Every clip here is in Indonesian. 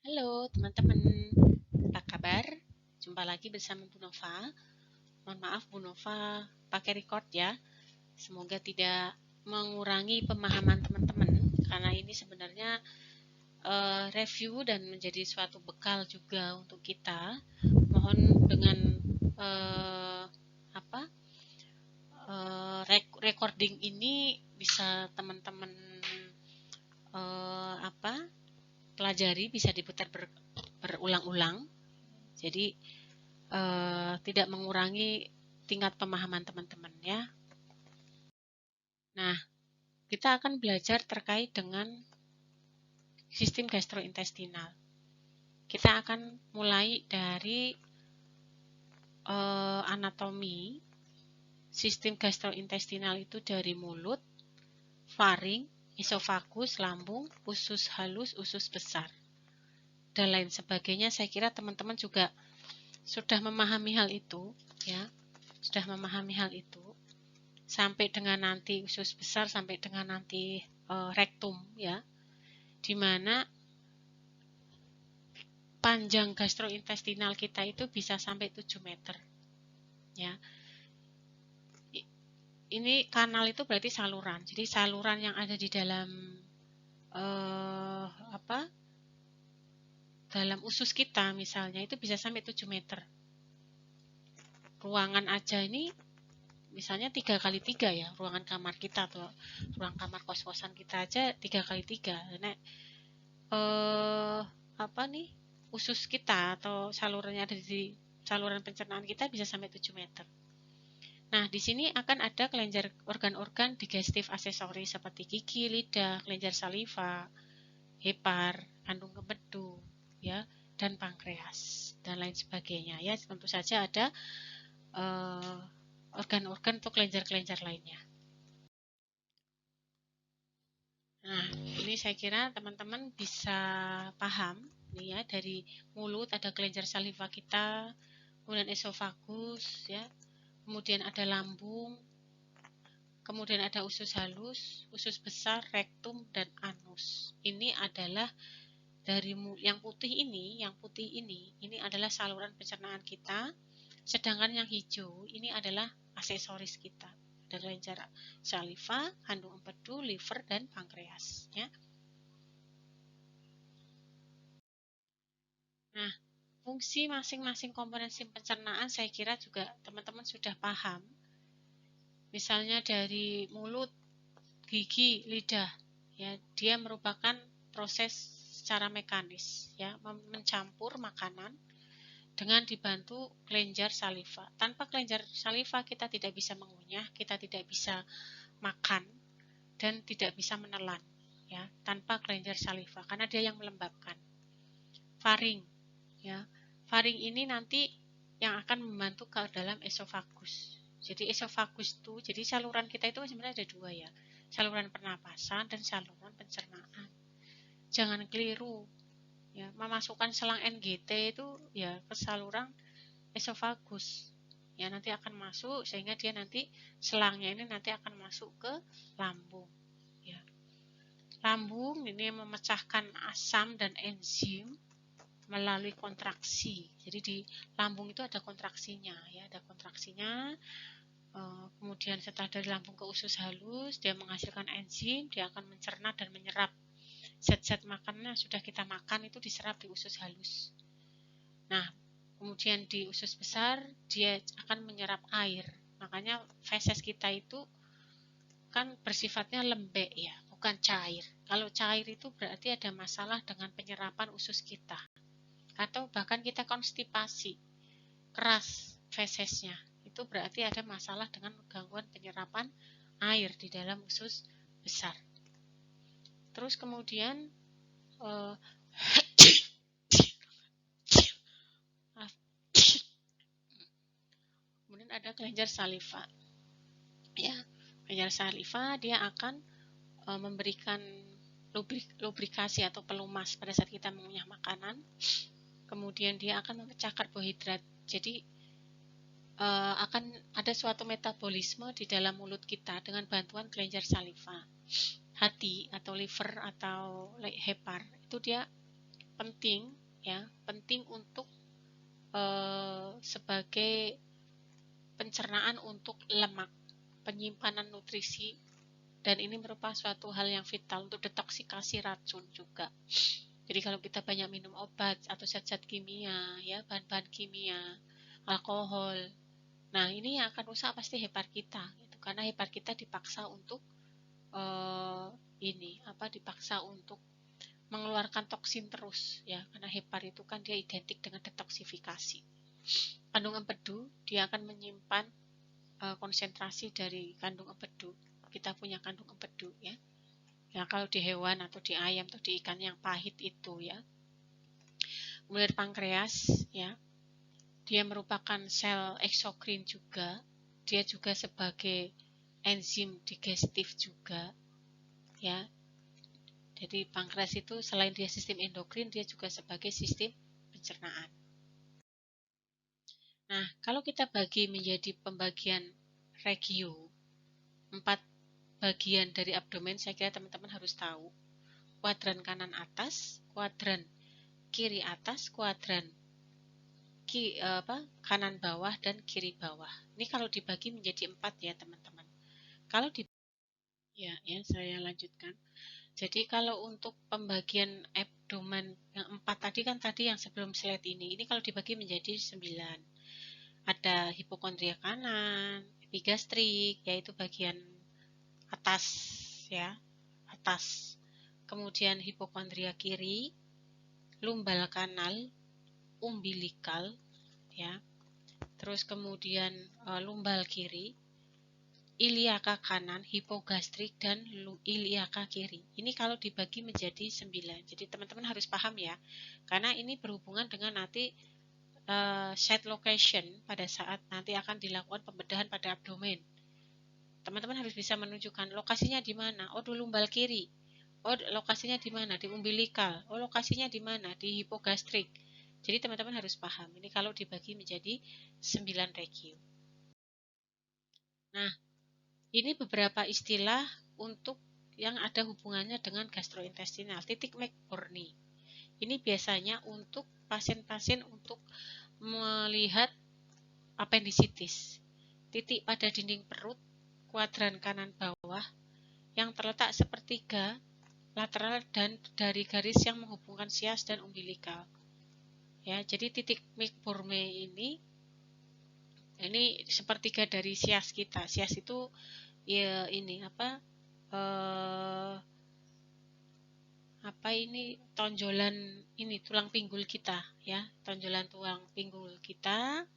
Halo teman-teman, apa kabar? Jumpa lagi bersama Bu Nova. Mohon maaf Bu Nova pakai record ya. Semoga tidak mengurangi pemahaman teman-teman karena ini sebenarnya review dan menjadi suatu bekal juga untuk kita. Mohon dengan uh, apa recording ini bisa teman-teman pelajari, bisa diputar berulang-ulang. Jadi tidak mengurangi tingkat pemahaman teman-teman ya. Nah, kita akan belajar terkait dengan sistem gastrointestinal. Kita akan mulai dari anatomi. Sistem gastrointestinal itu dari mulut, faring, esofagus, lambung, usus halus, usus besar, dan lain sebagainya. Saya kira teman-teman juga sudah memahami hal itu ya. Sudah memahami hal itu. Sampai dengan nanti usus besar, sampai dengan nanti rektum ya, di mana panjang gastrointestinal kita itu bisa sampai 7 meter ya. Ini kanal itu berarti saluran, jadi saluran yang ada di dalam dalam usus kita misalnya itu bisa sampai 7 meter. Ruangan aja ini misalnya 3x3 ya, ruangan kamar kita atau ruang kamar kos-kosan kita aja 3x3. Nah, usus kita atau salurannya ada di saluran pencernaan kita bisa sampai 7 meter. Nah, di sini akan ada kelenjar organ-organ digestif aksesori seperti gigi, lidah, kelenjar saliva, hepar, kandung empedu, ya, dan pankreas dan lain sebagainya ya. Tentu saja ada organ-organ atau kelenjar-kelenjar lainnya. Nah, ini saya kira teman-teman bisa paham nih ya, dari mulut ada kelenjar saliva kita, kemudian esofagus ya, kemudian ada lambung, kemudian ada usus halus, usus besar, rektum, dan anus. Ini adalah dari yang putih ini adalah saluran pencernaan kita, sedangkan yang hijau ini adalah aksesoris kita. Ada kelenjar saliva, kandung empedu, liver, dan pankreas ya. Nah, fungsi masing-masing komponen sistem pencernaan saya kira juga teman-teman sudah paham. Misalnya dari mulut, gigi, lidah, ya, dia merupakan proses secara mekanis, ya, mencampur makanan dengan dibantu kelenjar saliva. Tanpa kelenjar saliva kita tidak bisa mengunyah, kita tidak bisa makan, dan tidak bisa menelan, ya, tanpa kelenjar saliva, karena dia yang melembabkan. Faring, ya, faring ini nanti yang akan membantu ke dalam esofagus. Jadi esofagus itu, jadi saluran kita itu sebenarnya ada dua ya, saluran pernapasan dan saluran pencernaan. Jangan keliru ya, memasukkan selang NGT itu ya ke saluran esofagus ya, nanti akan masuk sehingga dia nanti selangnya ini nanti akan masuk ke lambung ya. Lambung ini memecahkan asam dan enzim melalui kontraksi. Jadi di lambung itu ada kontraksinya ya, ada kontraksinya. Kemudian setelah dari lambung ke usus halus, dia menghasilkan enzim, dia akan mencerna dan menyerap zat-zat makanan yang sudah kita makan itu diserap di usus halus. Nah, kemudian di usus besar dia akan menyerap air. Makanya feses kita itu kan bersifatnya lembek ya, bukan cair. Kalau cair itu berarti ada masalah dengan penyerapan usus kita. Atau bahkan kita konstipasi, keras fesesnya. Itu berarti ada masalah dengan gangguan penyerapan air di dalam usus besar. Terus kemudian kemudian ada kelenjar saliva. Ya, kelenjar saliva dia akan memberikan lubrikasi atau pelumas pada saat kita mengunyah makanan. Kemudian dia akan memecah karbohidrat. Jadi akan ada suatu metabolisme di dalam mulut kita dengan bantuan kelenjar saliva. Hati atau liver atau hepar itu dia penting ya, penting untuk sebagai pencernaan untuk lemak, penyimpanan nutrisi, dan ini merupakan suatu hal yang vital untuk detoksikasi racun juga. Jadi kalau kita banyak minum obat atau zat-zat kimia, ya bahan-bahan kimia, alkohol, nah ini yang akan rusak pasti hepar kita, gitu. Karena hepar kita dipaksa untuk dipaksa untuk mengeluarkan toksin terus, ya karena hepar itu kan dia identik dengan detoksifikasi. Kandung empedu dia akan menyimpan konsentrasi dari kandung empedu. Kita punya kandung empedu ya. Ya kalau di hewan atau di ayam atau di ikan yang pahit itu ya. Kemudian pankreas ya. Dia merupakan sel eksokrin juga. Dia juga sebagai enzim digestif juga ya. Jadi pankreas itu selain dia sistem endokrin, dia juga sebagai sistem pencernaan. Nah, kalau kita bagi menjadi pembagian regio, 4 bagian dari abdomen, saya kira teman-teman harus tahu. Kuadran kanan atas, kuadran kiri atas, kuadran kanan bawah, dan kiri bawah. Ini kalau dibagi menjadi 4 ya teman-teman. Kalau ya saya lanjutkan. Jadi kalau untuk pembagian abdomen yang 4 tadi yang sebelum slide ini kalau dibagi menjadi 9. Ada hipokondria kanan, epigastrik, yaitu bagian atas ya, atas. Kemudian hipokondria kiri, lumbal kanal, umbilikal ya. Terus kemudian lumbal kiri, iliaka kanan, hipogastrik, dan iliaka kiri. Ini kalau dibagi menjadi 9. Jadi teman-teman harus paham ya. Karena ini berhubungan dengan nanti site location pada saat nanti akan dilakukan pembedahan pada abdomen. Teman-teman harus bisa menunjukkan lokasinya di mana. Oh, di lumbal kiri. Oh, lokasinya di mana? Di umbilikal. Oh, lokasinya di mana? Di hipogastrik. Jadi teman-teman harus paham. Ini kalau dibagi menjadi 9 regio. Nah, ini beberapa istilah untuk yang ada hubungannya dengan gastrointestinal. Titik McBurney. Ini biasanya untuk pasien-pasien untuk melihat apendisitis, titik pada dinding perut, kuadran kanan bawah, yang terletak sepertiga lateral dan dari garis yang menghubungkan sias dan umbilikal. Ya, jadi titik McBurney ini sepertiga dari sias kita. Sias itu ya ini tonjolan tulang pinggul kita ya, tonjolan tulang pinggul kita.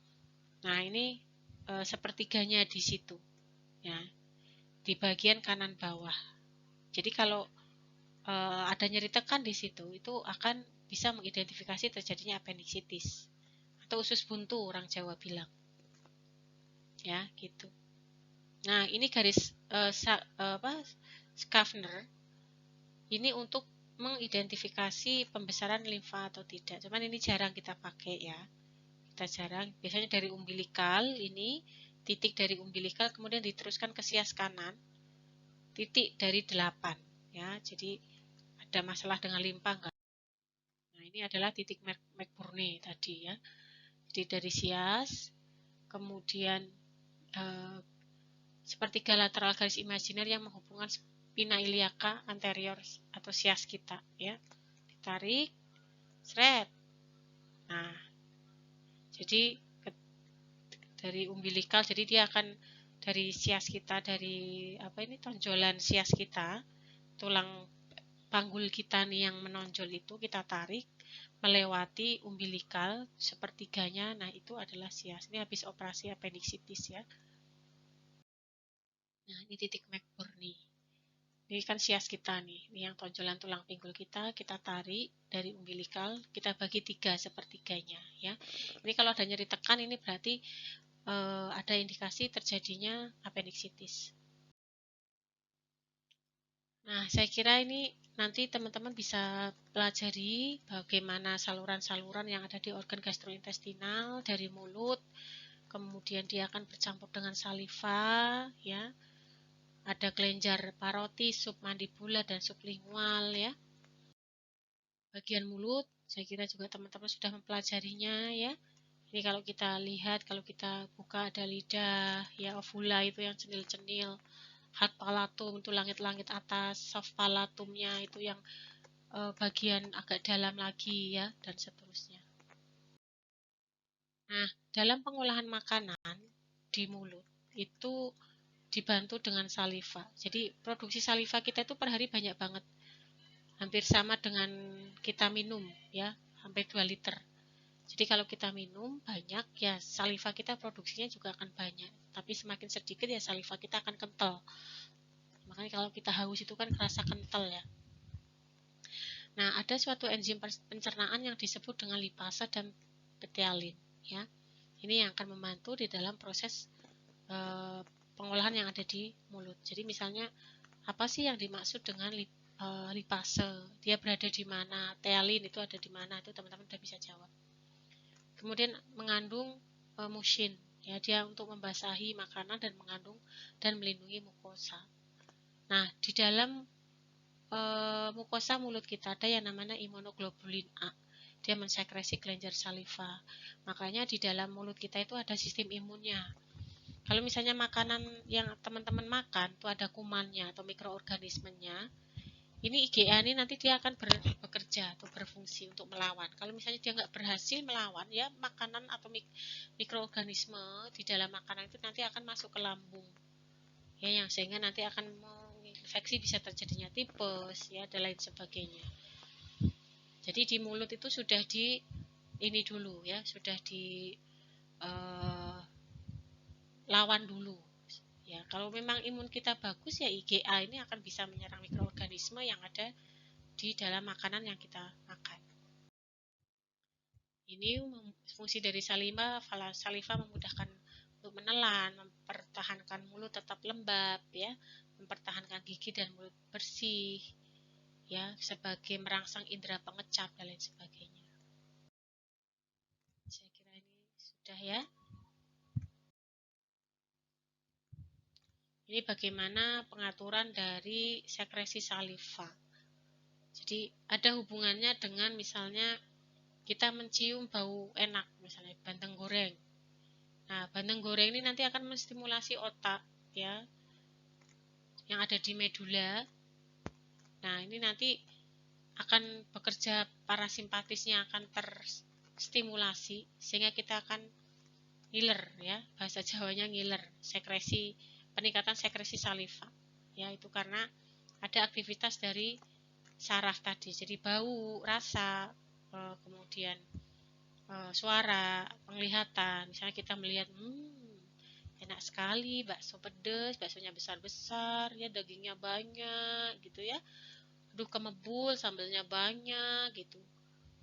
Nah, ini sepertiganya di situ ya, di bagian kanan bawah. Jadi kalau ada nyeri tekan di situ, itu akan bisa mengidentifikasi terjadinya appendicitis atau usus buntu orang Jawa bilang. Ya, gitu. Nah, ini garis Schaffner ini untuk mengidentifikasi pembesaran limfa atau tidak. Cuman ini jarang kita pakai ya. Kita jarang. Biasanya dari umbilikal ini, titik dari umbilikal kemudian diteruskan ke sias kanan. Titik dari 8 ya. Jadi ada masalah dengan limpa enggak? Nah, ini adalah titik McBurney tadi ya. Jadi dari sias, kemudian sepertiga lateral garis imajiner yang menghubungkan spina iliaca anterior atau sias kita ya. Ditarik, seret. Nah, jadi dari umbilikal, jadi dia akan dari sias kita, dari tonjolan sias kita, tulang panggul kita nih yang menonjol itu kita tarik melewati umbilikal sepertiganya. Nah, itu adalah sias. Ini habis operasi appendicitis ya. Nah, ini titik McBurney. Ini kan sias kita nih. Ini yang tonjolan tulang pinggul kita tarik dari umbilikal, kita bagi 3 sepertiganya ya. Ini kalau ada nyeri tekan ini berarti ada indikasi terjadinya appendicitis. Nah, saya kira ini nanti teman-teman bisa pelajari bagaimana saluran-saluran yang ada di organ gastrointestinal dari mulut, kemudian dia akan bercampur dengan saliva, ya. Ada kelenjar parotis, submandibular, dan sublingual, ya. Bagian mulut Saya kira juga teman-teman sudah mempelajarinya ya. Ini kalau kita lihat, kalau kita buka ada lidah, ya ovula itu yang cenil-cenil, hard palatum itu langit-langit atas, soft palatumnya itu yang bagian agak dalam lagi ya, dan seterusnya. Nah, dalam pengolahan makanan di mulut itu dibantu dengan saliva. Jadi produksi saliva kita itu per hari banyak banget. Hampir sama dengan kita minum ya, hampir 2 liter. Jadi kalau kita minum banyak ya saliva kita produksinya juga akan banyak. Tapi semakin sedikit ya saliva kita akan kental. Makanya kalau kita haus itu kan kerasa kental ya. Nah, ada suatu enzim pencernaan yang disebut dengan lipase dan betialin ya. Ini yang akan membantu di dalam proses pengolahan yang ada di mulut. Jadi misalnya apa sih yang dimaksud dengan lipase? Dia berada di mana? Tealin itu ada di mana? Itu teman-teman sudah bisa jawab. Kemudian mengandung musin, ya dia untuk membasahi makanan dan mengandung dan melindungi mukosa. Nah, di dalam mukosa mulut kita ada yang namanya imunoglobulin A. Dia mensekresi kelenjar saliva. Makanya di dalam mulut kita itu ada sistem imunnya. Kalau misalnya makanan yang teman-teman makan itu ada kumannya atau mikroorganismenya, ini IgA ini nanti dia akan bekerja atau berfungsi untuk melawan. Kalau misalnya dia nggak berhasil melawan, ya makanan atau mikroorganisme di dalam makanan itu nanti akan masuk ke lambung, ya yang sehingga nanti akan menginfeksi, bisa terjadinya tipes, ya dan lain sebagainya. Jadi di mulut itu sudah di ini dulu ya, sudah di lawan dulu. Ya, kalau memang imun kita bagus ya IgA ini akan bisa menyerang mikroorganisme yang ada di dalam makanan yang kita makan. Ini fungsi dari saliva memudahkan untuk menelan, mempertahankan mulut tetap lembab ya, mempertahankan gigi dan mulut bersih ya, sebagai merangsang indera pengecap dan lain sebagainya. Saya kira ini sudah ya. Ini bagaimana pengaturan dari sekresi saliva. Jadi ada hubungannya dengan misalnya kita mencium bau enak, misalnya bandeng goreng. Nah, bandeng goreng ini nanti akan menstimulasi otak ya, yang ada di medula. Nah, ini nanti akan bekerja, parasimpatisnya akan terstimulasi sehingga kita akan ngiler ya, bahasa Jawanya ngiler, sekresi, peningkatan sekresi saliva. Ya, itu karena ada aktivitas dari saraf tadi. Jadi bau, rasa, kemudian suara, penglihatan. Misalnya kita melihat, enak sekali, bakso pedas, baksonya besar-besar, ya dagingnya banyak, gitu ya. Aduh kemebul, sambelnya banyak, gitu.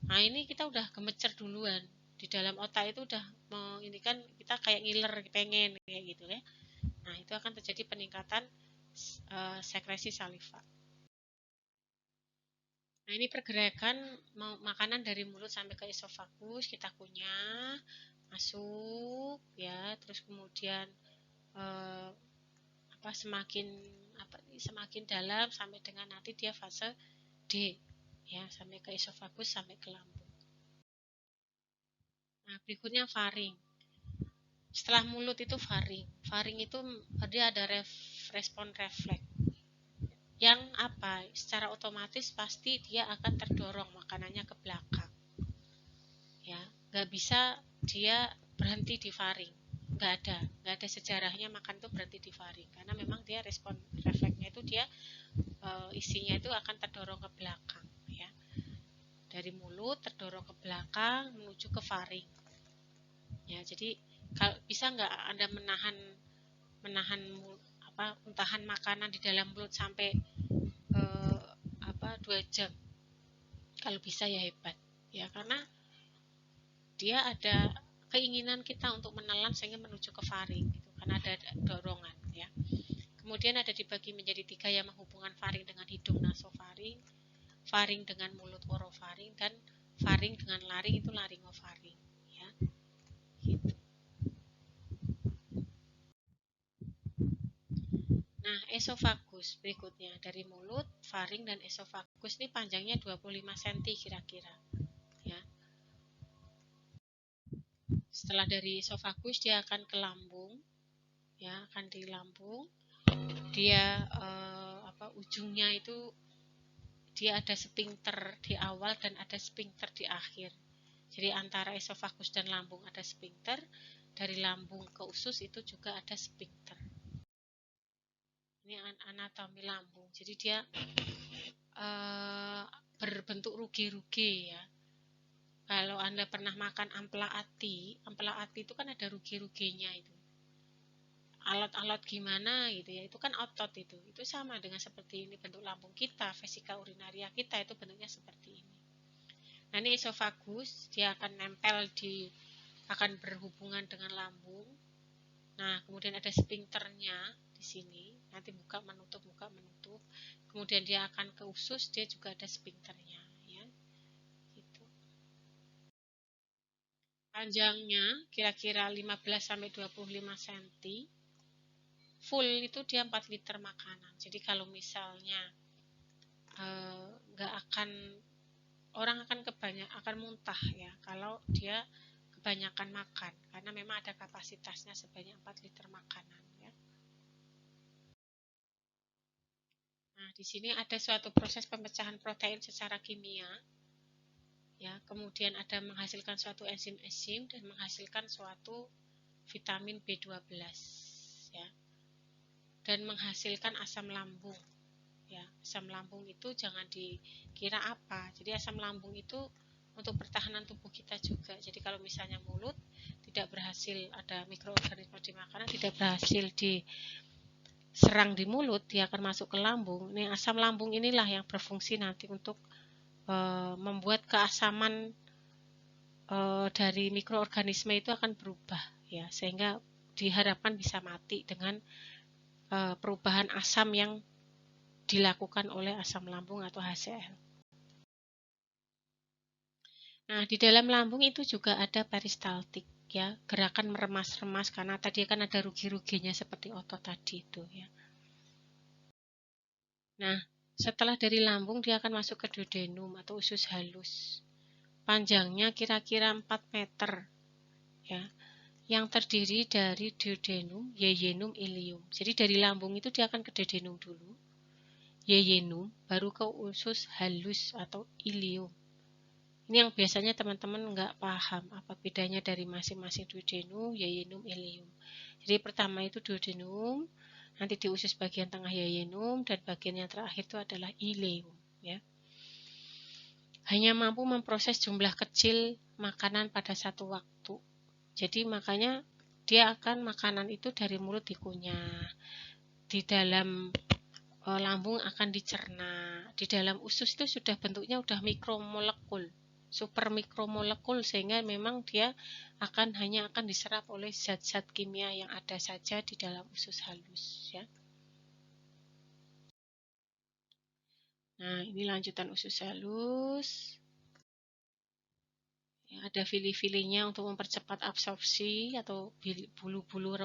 Nah ini kita udah gemecer duluan. Di dalam otak itu udah ini kan kita kayak ngiler, pengen, kayak gitu ya. Nah itu akan terjadi peningkatan sekresi saliva. Nah, ini pergerakan makanan dari mulut sampai ke esofagus, kita kunyah, masuk ya, terus kemudian semakin dalam sampai dengan nanti dia fase D ya, sampai ke esofagus sampai ke lambung. Nah, berikutnya faring. Setelah mulut itu faring. Faring itu dia ada respon refleks. Yang apa? Secara otomatis pasti dia akan terdorong makanannya ke belakang. Ya, nggak bisa dia berhenti di faring. Nggak ada sejarahnya makan itu berhenti di faring, karena memang dia respon refleksnya itu dia isinya itu akan terdorong ke belakang ya, dari mulut terdorong ke belakang menuju ke faring ya. Jadi kalau bisa nggak Anda menahan muntahan makanan di dalam mulut sampai 2 jam, kalau bisa ya hebat ya, karena dia ada keinginan kita untuk menelan sehingga menuju ke faring gitu, karena ada dorongan ya. Kemudian ada dibagi menjadi 3 yang menghubungkan faring dengan hidung nasofaring, faring dengan mulut orofaring, dan faring dengan laring itu laringofaring ya. Gitu. Nah, esofagus berikutnya dari mulut, faring dan esofagus ini panjangnya 25 cm kira-kira. Setelah dari esofagus dia akan ke lambung, ya, akan di lambung. Dia ujungnya itu dia ada sphincter di awal dan ada sphincter di akhir. Jadi antara esofagus dan lambung ada sphincter, dari lambung ke usus itu juga ada sphincter. Ini anatomi lambung. Jadi dia berbentuk rugi-rugi ya. Kalau Anda pernah makan ampela ati itu kan ada rugi-ruginya itu. Alot-alot gimana gitu ya, itu kan otot itu sama dengan seperti ini bentuk lambung kita, vesika urinaria kita itu bentuknya seperti ini. Nah ini esofagus, dia akan nempel akan berhubungan dengan lambung. Nah kemudian ada sphincternya di sini, nanti buka menutup. Kemudian dia akan ke usus, dia juga ada sphincternya ya. Gitu. Panjangnya kira-kira 15-25 cm. Full itu dia 4 liter makanan. Jadi kalau misalnya orang akan muntah ya kalau dia kebanyakan makan, karena memang ada kapasitasnya sebanyak 4 liter makanan ya. Nah, di sini ada suatu proses pemecahan protein secara kimia ya, kemudian ada menghasilkan suatu enzim-enzim dan menghasilkan suatu vitamin B12 ya. Dan menghasilkan asam lambung. Ya, asam lambung itu jangan dikira apa. Jadi asam lambung itu untuk pertahanan tubuh kita juga. Jadi kalau misalnya mulut tidak berhasil, ada mikroorganisme di makanan tidak berhasil diserang di mulut, dia akan masuk ke lambung. Ini asam lambung inilah yang berfungsi nanti untuk membuat keasaman dari mikroorganisme itu akan berubah ya, sehingga diharapkan bisa mati dengan perubahan asam yang dilakukan oleh asam lambung atau HCl. Nah, di dalam lambung itu juga ada peristaltik ya, gerakan meremas-remas karena tadi kan ada rugi-ruginya seperti otot tadi itu ya. Nah, setelah dari lambung dia akan masuk ke duodenum atau usus halus. Panjangnya kira-kira 4 meter ya. Yang terdiri dari duodenum, yeyunum, ileum. Jadi dari lambung itu dia akan ke duodenum dulu, yeyunum, baru ke usus halus atau ileum. Ini yang biasanya teman-teman nggak paham apa bedanya dari masing-masing duodenum, yeyunum, ileum. Jadi pertama itu duodenum, nanti di usus bagian tengah yeyunum, dan bagian yang terakhir itu adalah ileum. Ya. Hanya mampu memproses jumlah kecil makanan pada satu waktu. Jadi makanya dia akan makanan itu dari mulut dikunyah, di dalam lambung akan dicerna, di dalam usus itu sudah bentuknya udah mikromolekul, super mikromolekul, sehingga memang dia hanya akan diserap oleh zat-zat kimia yang ada saja di dalam usus halus ya. Nah, ini lanjutan usus halus. Ya, ada fili-filinya untuk mempercepat absorpsi atau bulu-bulu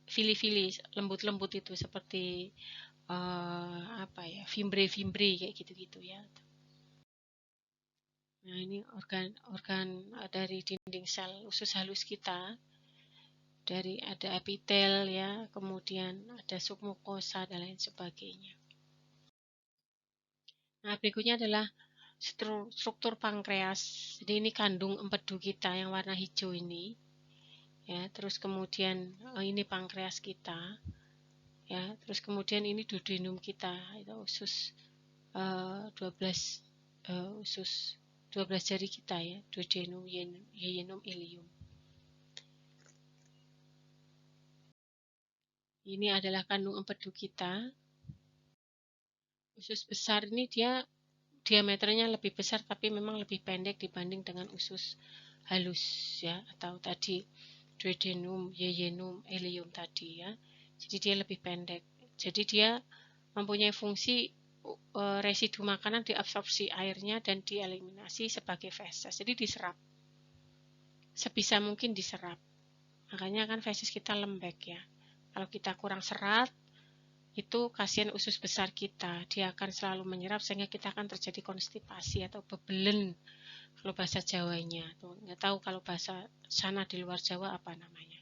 fili-fili lembut-lembut itu seperti fimbre-fimbre kayak gitu-gitu ya. Nah, ini organ dari dinding sel usus halus kita. Dari ada epitel ya, kemudian ada submukosa dan lain sebagainya. Nah, berikutnya adalah struktur pankreas. Jadi ini kandung empedu kita yang warna hijau ini. Ya, terus kemudian ini pankreas kita. Ya, terus kemudian ini duodenum kita, itu usus 12 jari kita ya, duodenum, yeyunum, ileum. Ini adalah kandung empedu kita. Usus besar ini dia diameternya lebih besar tapi memang lebih pendek dibanding dengan usus halus ya, atau tadi duodenum, yeyunum, ileum tadi ya. Jadi dia lebih pendek. Jadi dia mempunyai fungsi residu makanan diabsorpsi airnya dan dieliminasi sebagai feses. Jadi diserap. Sebisa mungkin diserap. Makanya kan feses kita lembek ya. Kalau kita kurang serat, itu kasihan usus besar kita. Dia akan selalu menyerap sehingga kita akan terjadi konstipasi atau bebelen. kalau bahasa Jawanya. Tuh, nggak tahu kalau bahasa sana di luar Jawa apa namanya.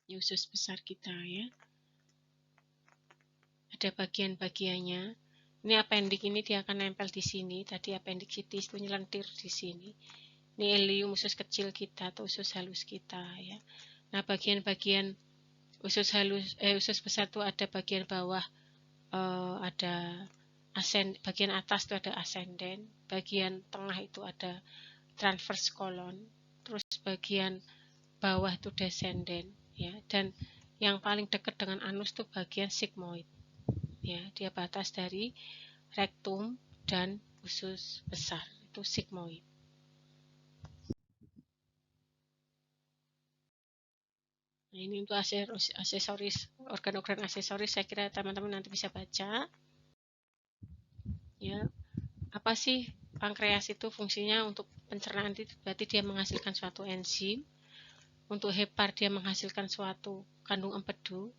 Ini usus besar kita ya. Ada bagian-bagiannya. Ini appendix ini dia akan nempel di sini. Tadi appendicitis itu nyelentir di sini. Ini ileum usus kecil kita atau usus halus kita ya. Nah, bagian-bagian usus besar itu ada bagian bawah, ada bagian atas itu ada ascendent, bagian tengah itu ada transverse colon, terus bagian bawah itu descendant ya, dan yang paling dekat dengan anus itu bagian sigmoid ya, dia batas dari rektum dan usus besar itu sigmoid. Nah, ini untuk aksesoris, organ-organ aksesoris, saya kira teman-teman nanti bisa baca ya. Apa sih pankreas itu fungsinya? Untuk pencernaan itu berarti dia menghasilkan suatu enzim. Untuk hepar dia menghasilkan suatu kandung empedu,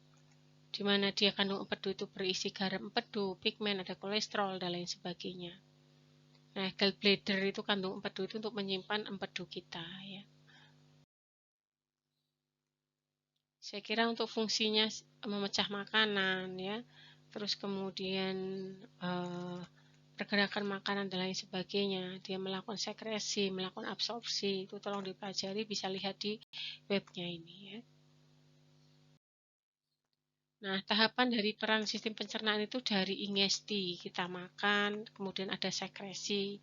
di mana dia kandung empedu itu berisi garam empedu, pigmen, ada kolesterol dan lain sebagainya. Nah, gallbladder itu kandung empedu itu untuk menyimpan empedu kita ya. Saya kira untuk fungsinya memecah makanan ya, terus kemudian pergerakan makanan dan lain sebagainya, dia melakukan sekresi, melakukan absorpsi, itu tolong dipelajari, bisa lihat di webnya ini ya. Nah, tahapan dari peran sistem pencernaan itu dari ingesti, kita makan, kemudian ada sekresi.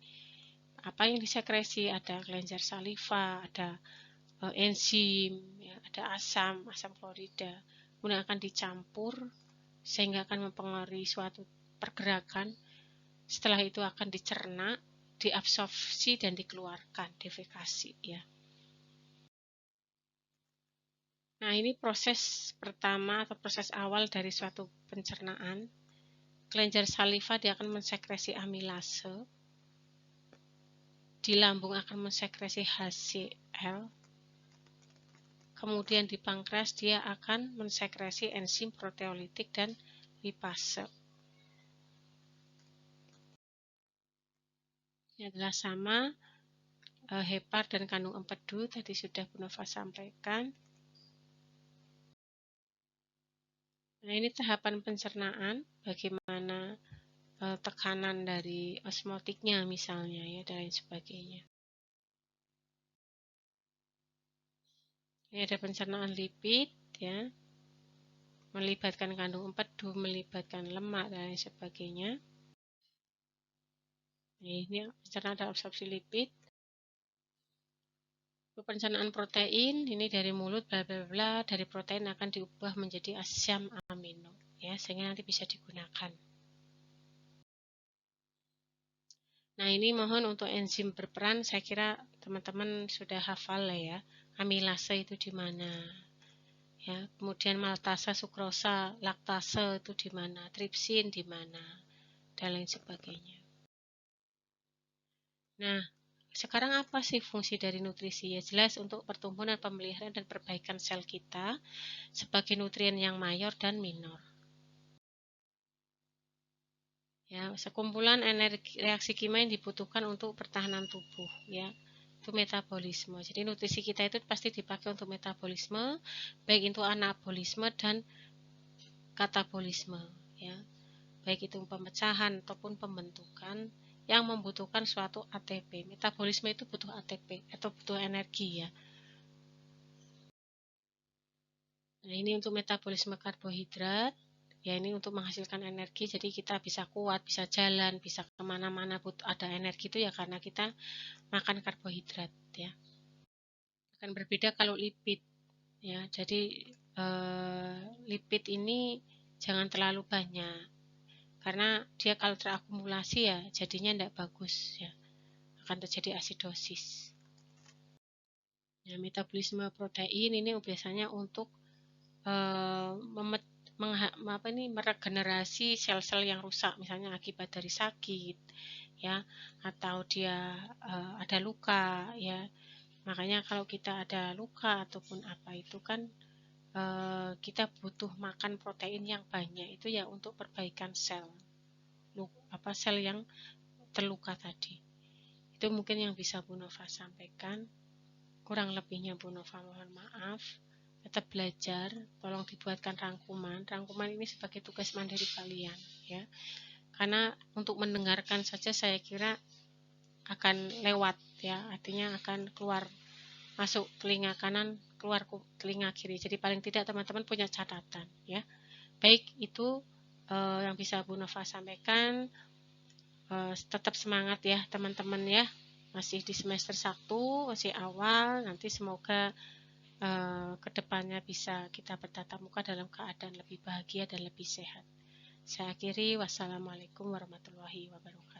Apa yang disekresi? Ada kelenjar saliva, ada enzim, ya, ada asam klorida. Kemudian akan dicampur sehingga akan mempengaruhi suatu pergerakan. Setelah itu akan dicerna, diabsorpsi dan dikeluarkan, defekasi ya. Nah, ini proses pertama atau proses awal dari suatu pencernaan. Kelenjar saliva dia akan mensekresi amilase. Di lambung akan mensekresi HCl. Kemudian di pankreas dia akan mensekresi enzim proteolitik dan lipase. Ini adalah sama hepar dan kandung empedu, tadi sudah Bu Nova sampaikan. Nah, ini tahapan pencernaan, bagaimana tekanan dari osmotiknya misalnya ya, dan lain sebagainya. Ini ada pencernaan lipid ya, melibatkan kandung empedu, melibatkan lemak dan lain sebagainya. Ini pencernaan dan absorpsi lipid. Pencernaan protein ini dari mulut bla bla bla, dari protein akan diubah menjadi asam amino ya, sehingga nanti bisa digunakan. Nah, ini mohon untuk enzim berperan, saya kira teman-teman sudah hafal lah ya. Amilase itu di mana? Ya, kemudian maltasa, sukrosa, laktase itu di mana? Tripsin di mana? Dan lain sebagainya. Nah, sekarang apa sih fungsi dari nutrisi? Ya jelas untuk pertumbuhan dan pemeliharaan dan perbaikan sel kita sebagai nutrien yang mayor dan minor. Ya, sekumpulan energi reaksi kimia yang dibutuhkan untuk pertahanan tubuh ya. Itu metabolisme. Jadi nutrisi kita itu pasti dipakai untuk metabolisme, baik itu anabolisme dan katabolisme ya. Baik itu pemecahan ataupun pembentukan yang membutuhkan suatu ATP. Metabolisme itu butuh ATP atau butuh energi ya. Nah, ini untuk metabolisme karbohidrat. Ya, ini untuk menghasilkan energi, jadi kita bisa kuat, bisa jalan, bisa kemana-mana, ada energi itu ya karena kita makan karbohidrat ya. Akan berbeda kalau lipid ya, jadi lipid ini jangan terlalu banyak karena dia kalau terakumulasi ya jadinya tidak bagus ya, akan terjadi asidosis ya. Metabolisme protein ini biasanya untuk meregenerasi sel-sel yang rusak, misalnya akibat dari sakit ya, atau dia ada luka ya. Makanya kalau kita ada luka ataupun apa itu kan kita butuh makan protein yang banyak itu ya untuk perbaikan sel sel yang terluka tadi Itu mungkin yang bisa Bu Nova sampaikan. Kurang lebihnya Bu Nova mohon maaf. Tetap belajar, tolong dibuatkan rangkuman. Rangkuman ini sebagai tugas mandiri kalian, ya. Karena untuk mendengarkan saja saya kira akan lewat, ya. Artinya akan keluar masuk telinga kanan, keluar telinga kiri. Jadi paling tidak teman-teman punya catatan, ya. Baik, itu yang bisa Bu Nova sampaikan. Tetap semangat ya teman-teman ya. Masih di semester 1, masih awal. Nanti semoga kedepannya bisa kita bertatap muka dalam keadaan lebih bahagia dan lebih sehat. Saya akhiri, wassalamualaikum warahmatullahi wabarakatuh.